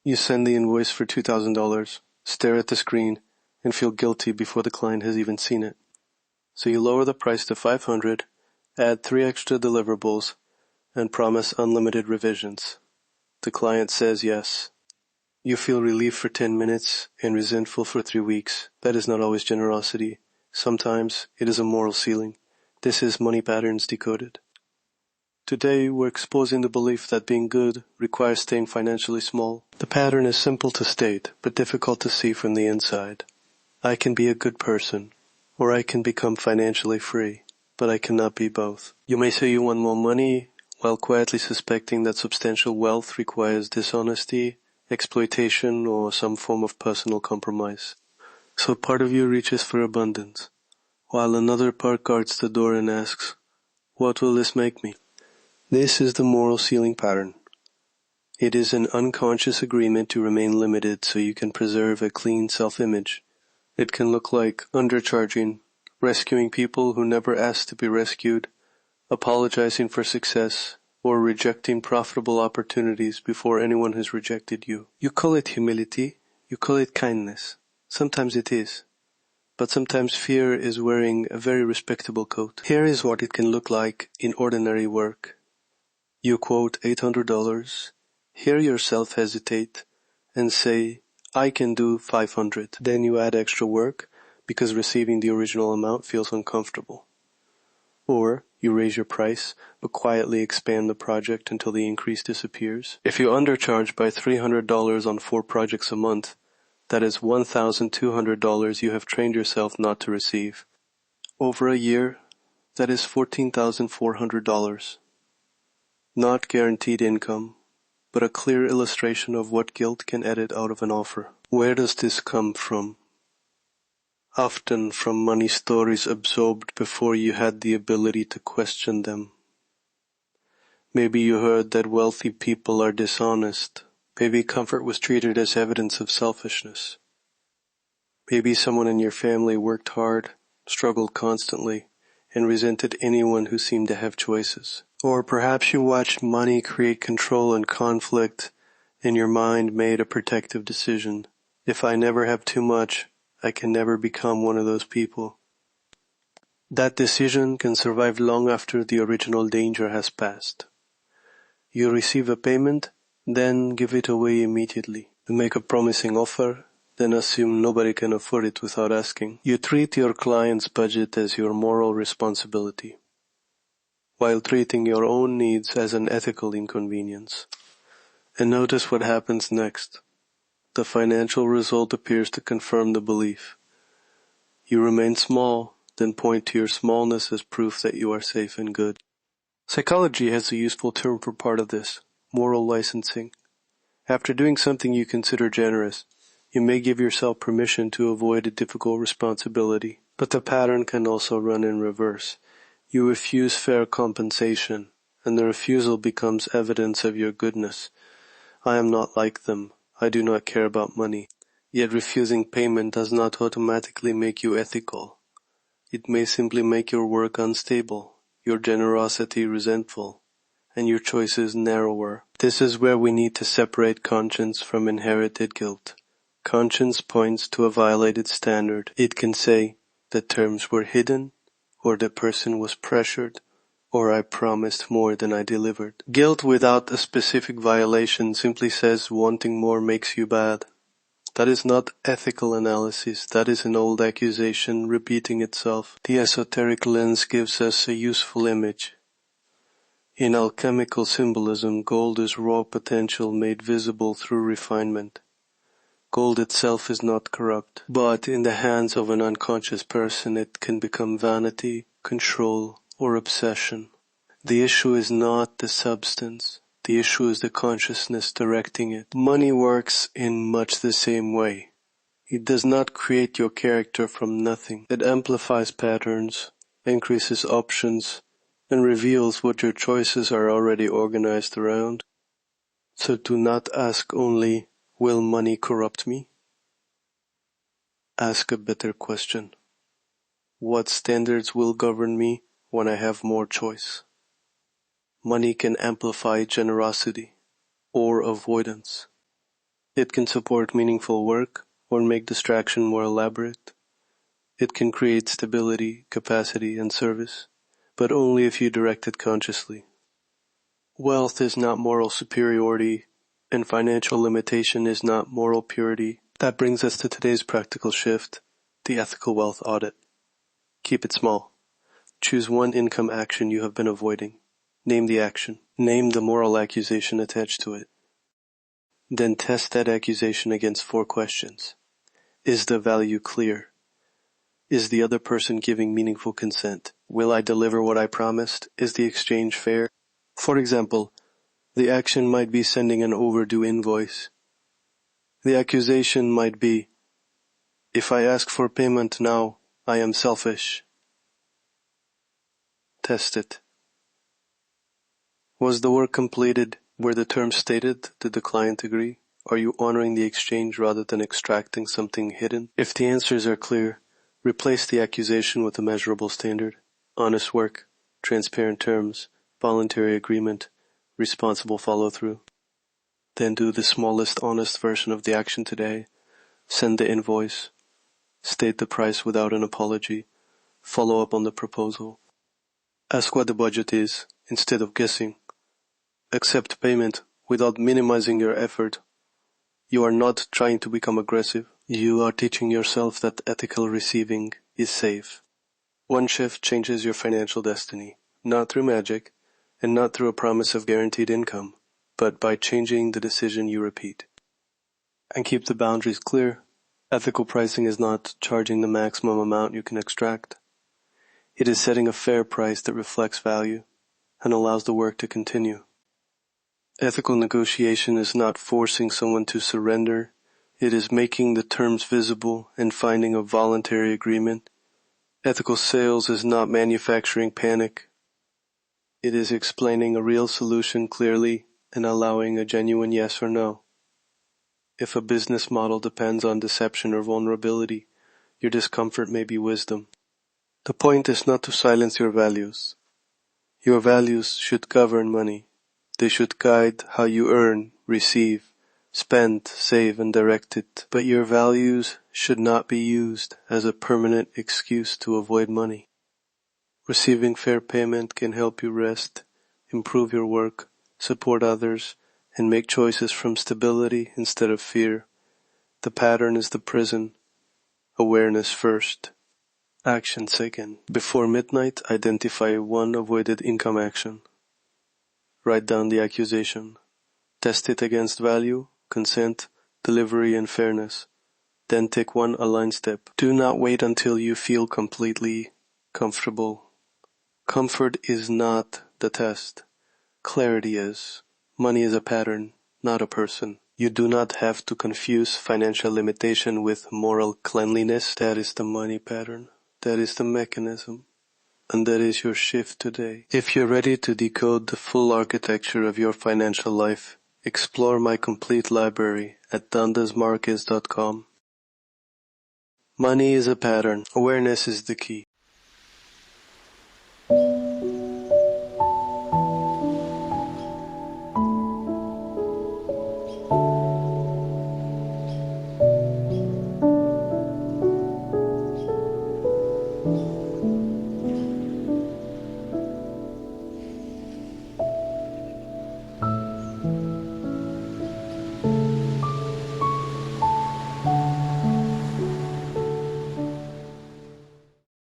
You send the invoice for $2,000, stare at the screen, and feel guilty before the client has even seen it. So you lower the price to $500, add 3 extra deliverables, and promise unlimited revisions. The client says yes. You feel relief for 10 minutes and resentful for 3 weeks. That is not always generosity. Sometimes it is a moral ceiling. This is money patterns decoded. Today, we're exposing the belief that being good requires staying financially small. The pattern is simple to state, but difficult to see from the inside. I can be a good person, or I can become financially free, but I cannot be both. You may say you want more money, while quietly suspecting that substantial wealth requires dishonesty, exploitation, or some form of personal compromise. So part of you reaches for abundance, while another part guards the door and asks, "What will this make me?" This is the moral ceiling pattern. It is an unconscious agreement to remain limited so you can preserve a clean self-image. It can look like undercharging, rescuing people who never asked to be rescued, apologizing for success, or rejecting profitable opportunities before anyone has rejected you. You call it humility, you call it kindness. Sometimes it is. But sometimes fear is wearing a very respectable coat. Here is what it can look like in ordinary work. You quote $800, hear yourself hesitate, and say, "I can do 500. Then you add extra work because receiving the original amount feels uncomfortable. Or you raise your price, but quietly expand the project until the increase disappears. If you undercharge by $300 on 4 projects a month, that is $1,200 you have trained yourself not to receive. Over a year, that is $14,400. Not guaranteed income, but a clear illustration of what guilt can edit out of an offer. Where does this come from? Often from money stories absorbed before you had the ability to question them. Maybe you heard that wealthy people are dishonest. Maybe comfort was treated as evidence of selfishness. Maybe someone in your family worked hard, struggled constantly, and resented anyone who seemed to have choices. Or perhaps you watched money create control and conflict, and your mind made a protective decision. If I never have too much, I can never become one of those people. That decision can survive long after the original danger has passed. You receive a payment, then give it away immediately. You make a promising offer, then assume nobody can afford it without asking. You treat your client's budget as your moral responsibility, while treating your own needs as an ethical inconvenience. And notice what happens next. The financial result appears to confirm the belief. You remain small, then point to your smallness as proof that you are safe and good. Psychology has a useful term for part of this, moral licensing. After doing something you consider generous, you may give yourself permission to avoid a difficult responsibility. But the pattern can also run in reverse. You refuse fair compensation, and the refusal becomes evidence of your goodness. I am not like them. I do not care about money. Yet refusing payment does not automatically make you ethical. It may simply make your work unstable, your generosity resentful, and your choices narrower. This is where we need to separate conscience from inherited guilt. Conscience points to a violated standard. It can say, the terms were hidden, or the person was pressured, or I promised more than I delivered. Guilt without a specific violation simply says wanting more makes you bad. That is not ethical analysis, that is an old accusation repeating itself. The esoteric lens gives us a useful image. In alchemical symbolism, gold is raw potential made visible through refinement. Gold itself is not corrupt, but in the hands of an unconscious person it can become vanity, control, or obsession. The issue is not the substance. The issue is the consciousness directing it. Money works in much the same way. It does not create your character from nothing. It amplifies patterns, increases options, and reveals what your choices are already organized around. So do not ask only, will money corrupt me? Ask a better question. What standards will govern me when I have more choice? Money can amplify generosity or avoidance. It can support meaningful work or make distraction more elaborate. It can create stability, capacity, and service, but only if you direct it consciously. Wealth is not moral superiority, and financial limitation is not moral purity. That brings us to today's practical shift, the ethical wealth audit. Keep it small. Choose one income action you have been avoiding. Name the action. Name the moral accusation attached to it. Then test that accusation against 4 questions. Is the value clear? Is the other person giving meaningful consent? Will I deliver what I promised? Is the exchange fair? For example, the action might be sending an overdue invoice. The accusation might be, if I ask for payment now, I am selfish. Test it. Was the work completed? Were the terms stated? Did the client agree? Are you honoring the exchange rather than extracting something hidden? If the answers are clear, replace the accusation with a measurable standard. Honest work, transparent terms, voluntary agreement, responsible follow-through. Then do the smallest honest version of the action today. Send the invoice. State the price without an apology. Follow up on the proposal. Ask what the budget is, instead of guessing. Accept payment without minimizing your effort. You are not trying to become aggressive. You are teaching yourself that ethical receiving is safe. One shift changes your financial destiny, not through magic, and not through a promise of guaranteed income, but by changing the decision you repeat. And keep the boundaries clear. Ethical pricing is not charging the maximum amount you can extract. It is setting a fair price that reflects value and allows the work to continue. Ethical negotiation is not forcing someone to surrender. It is making the terms visible and finding a voluntary agreement. Ethical sales is not manufacturing panic. It is explaining a real solution clearly and allowing a genuine yes or no. If a business model depends on deception or vulnerability, your discomfort may be wisdom. The point is not to silence your values. Your values should govern money. They should guide how you earn, receive, spend, save, and direct it. But your values should not be used as a permanent excuse to avoid money. Receiving fair payment can help you rest, improve your work, support others, and make choices from stability instead of fear. The pattern is the prison. Awareness first. Action second. Before midnight, identify one avoided income action. Write down the accusation. Test it against value, consent, delivery, and fairness. Then take one aligned step. Do not wait until you feel completely comfortable. Comfort is not the test. Clarity is. Money is a pattern, not a person. You do not have to confuse financial limitation with moral cleanliness. That is the money pattern. That is the mechanism. And that is your shift today. If you're ready to decode the full architecture of your financial life, explore my complete library at Desmarques.com. Money is a pattern. Awareness is the key.